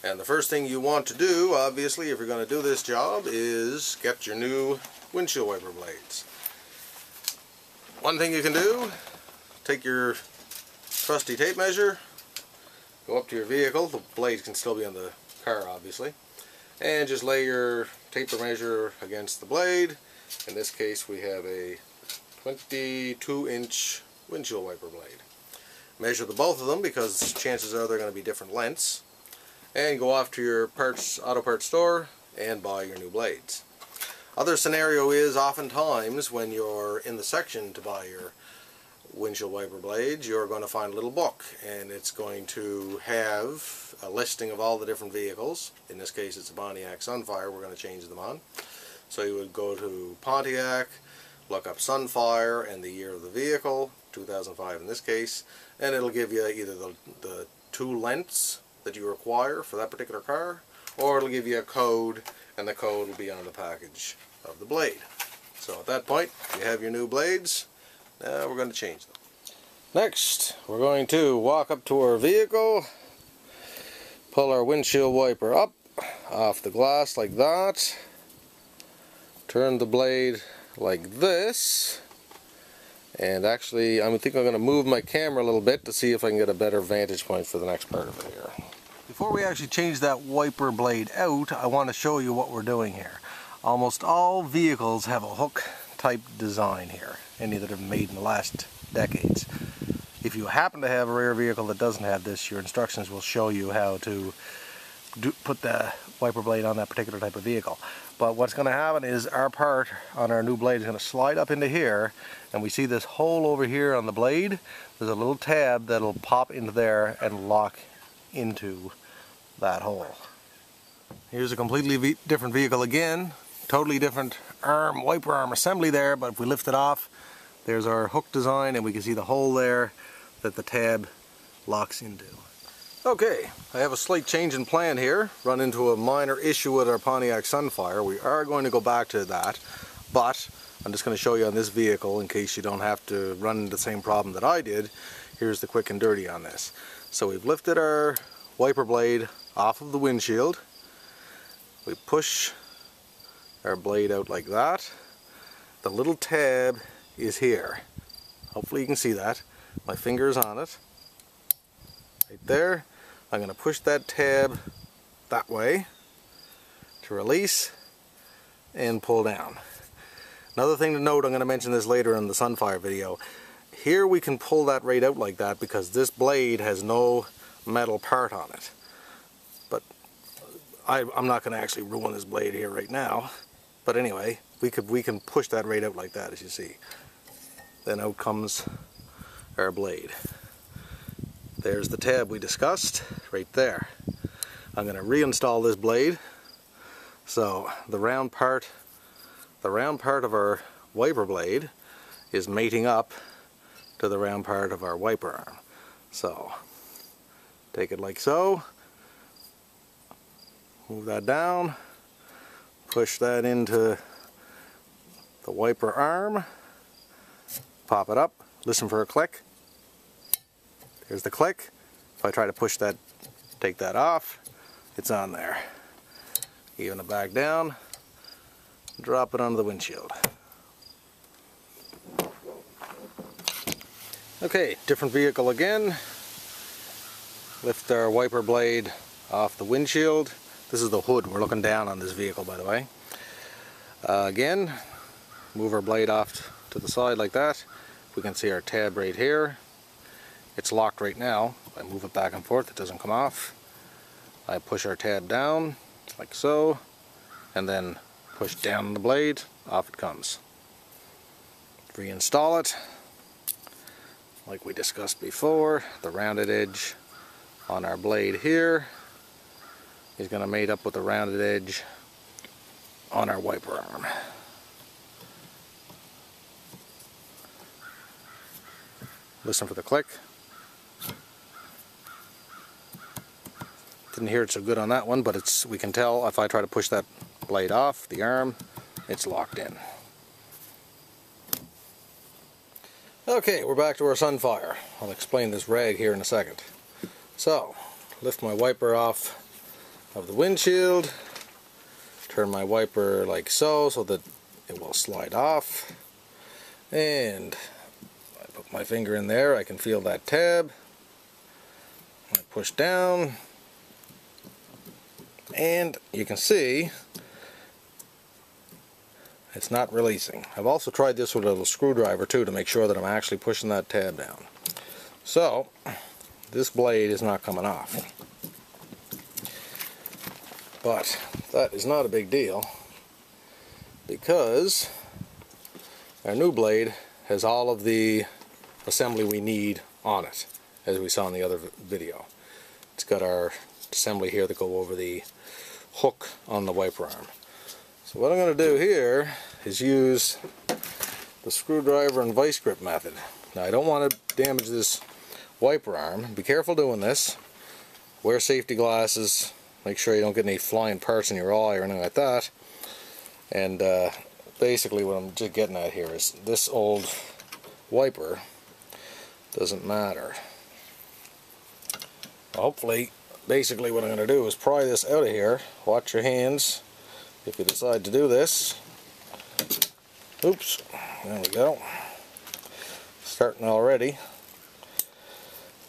And the first thing you want to do, obviously, if you're going to do this job, is get your new windshield wiper blades. One thing you can do, take your trusty tape measure, go up to your vehicle, the blades can still be on the car obviously, and just lay your tape measure against the blade. In this case we have a 22-inch windshield wiper blade. Measure the both of them because chances are they're going to be different lengths, and go off to your auto parts store and buy your new blades. Other scenario is oftentimes when you're in the section to buy your windshield wiper blades, you're going to find a little book, and it's going to have a listing of all the different vehicles. In this case it's a Pontiac Sunfire, we're going to change them on. So you would go to Pontiac, look up Sunfire and the year of the vehicle, 2005 in this case, and it'll give you either the two lengths that you require for that particular car, or it'll give you a code, and the code will be on the package of the blade. So at that point you have your new blades. Now we're going to change them. Next we're going to walk up to our vehicle, pull our windshield wiper up off the glass like that, turn the blade like this, and actually I think I'm going to move my camera a little bit to see if I can get a better vantage point for the next part of it here. Before we actually change that wiper blade out, I want to show you what we're doing here. Almost all vehicles have a hook type design here, any that have been made in the last decades. If you happen to have a rear vehicle that doesn't have this, your instructions will show you how to put the wiper blade on that particular type of vehicle. But what's going to happen is our part on our new blade is going to slide up into here, and we see this hole over here on the blade. There's a little tab that'll pop into there and lock into that hole. Here's a completely different vehicle again, totally different wiper arm assembly there, but if we lift it off, there's our hook design, and we can see the hole there that the tab locks into. Okay, I have a slight change in plan here. Run into a minor issue with our Pontiac Sunfire. We are going to go back to that, but I'm just going to show you on this vehicle in case you don't have to run into the same problem that I did. Here's the quick and dirty on this. So we've lifted our wiper blade off of the windshield. We push our blade out like that. The little tab is here. Hopefully you can see that. My finger is on it. Right there. I'm going to push that tab that way to release and pull down. Another thing to note, I'm going to mention this later in the Sunfire video. Here we can pull that right out like that because this blade has no metal part on it. But I'm not going to actually ruin this blade here right now. But anyway, we can push that right out like that, as you see. Then out comes our blade. There's the tab we discussed right there. I'm going to reinstall this blade. So the round part of our wiper blade is mating up to the round part of our wiper arm. So take it like so, move that down, push that into the wiper arm, pop it up, listen for a click. There's the click. If I try to push that, take that off, it's on there. Even it back down, drop it onto the windshield. Okay, different vehicle again. Lift our wiper blade off the windshield. This is the hood. We're looking down on this vehicle, by the way. Again, move our blade off to the side like that. We can see our tab right here. It's locked right now. If I move it back and forth, it doesn't come off. I push our tab down, like so, and then push down on the blade, off it comes. Reinstall it. Like we discussed before, the rounded edge on our blade here is going to mate up with the rounded edge on our wiper arm. Listen for the click. Didn't hear it so good on that one, but we can tell if I try to push that blade off the arm, it's locked in. Okay, we're back to our Sunfire. I'll explain this rag here in a second. So, lift my wiper off of the windshield, turn my wiper like so that it will slide off, and I put my finger in there, I can feel that tab. I push down, and you can see it's not releasing. I've also tried this with a little screwdriver too to make sure that I'm actually pushing that tab down. So this blade is not coming off, but that is not a big deal because our new blade has all of the assembly we need on it, as we saw in the other video. It's got our assembly here that go over the hook on the wiper arm. So what I'm going to do here is use the screwdriver and vice grip method. Now I don't want to damage this wiper arm. Be careful doing this. Wear safety glasses. Make sure you don't get any flying parts in your eye or anything like that. And basically what I'm just getting at here is this old wiper doesn't matter. Hopefully, basically what I'm going to do is pry this out of here. Watch your hands if you decide to do this. Oops, there we go. Starting already.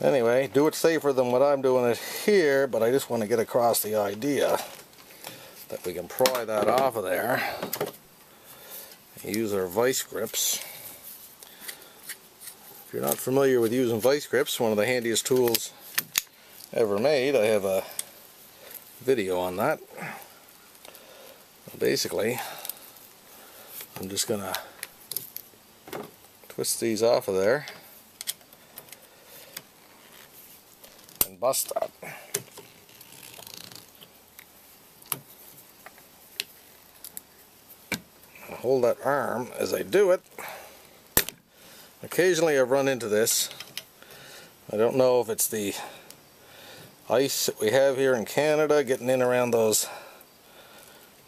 Anyway, do it safer than what I'm doing it here, but I just want to get across the idea that we can pry that off of there. Use our vice grips. If you're not familiar with using vice grips, one of the handiest tools ever made, I have a video on that. Basically, I'm just gonna twist these off of there and bust that. And hold that arm as I do it. Occasionally I've run into this. I don't know if it's the ice that we have here in Canada getting in around those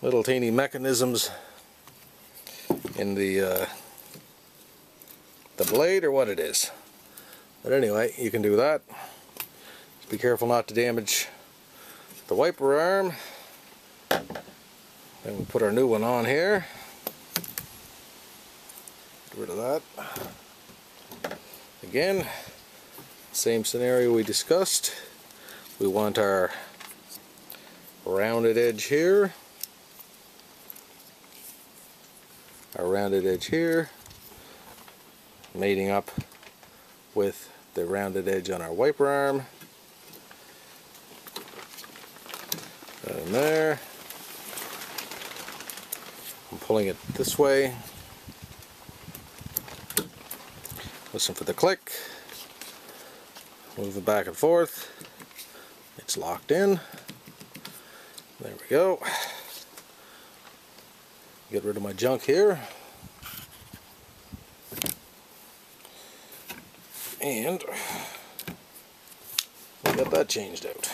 little teeny mechanisms in the blade or what it is. But anyway, you can do that. Just be careful not to damage the wiper arm. Then we'll put our new one on here. Get rid of that. Again, same scenario we discussed. We want our rounded edge here, our rounded edge here, mating up with the rounded edge on our wiper arm. That in there. I'm pulling it this way. Listen for the click. Move it back and forth. It's locked in. There we go. Get rid of my junk here. And we got that changed out.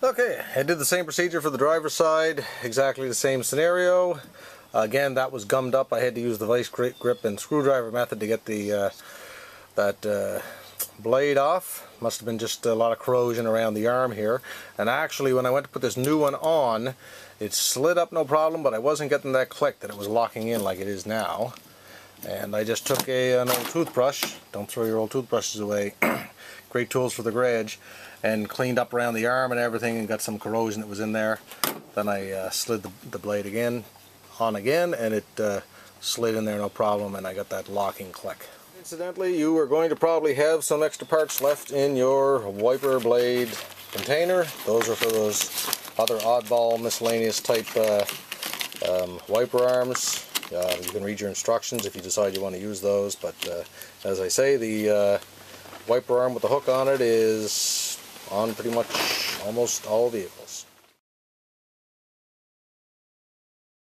Okay, I did the same procedure for the driver's side, exactly the same scenario. Again, that was gummed up. I had to use the vice grip and screwdriver method to get the that blade off. Must have been just a lot of corrosion around the arm here. And actually, when I went to put this new one on, it slid up no problem, but I wasn't getting that click that it was locking in like it is now. And I just took an old toothbrush. Don't throw your old toothbrushes away. Great tools for the garage. And cleaned up around the arm and everything and got some corrosion that was in there. Then I slid the blade on again, and it slid in there no problem, and I got that locking click. Incidentally, you are going to probably have some extra parts left in your wiper blade container. Those are for those other oddball miscellaneous type wiper arms. You can read your instructions if you decide you want to use those, but as I say, the wiper arm with the hook on it is on pretty much almost all vehicles.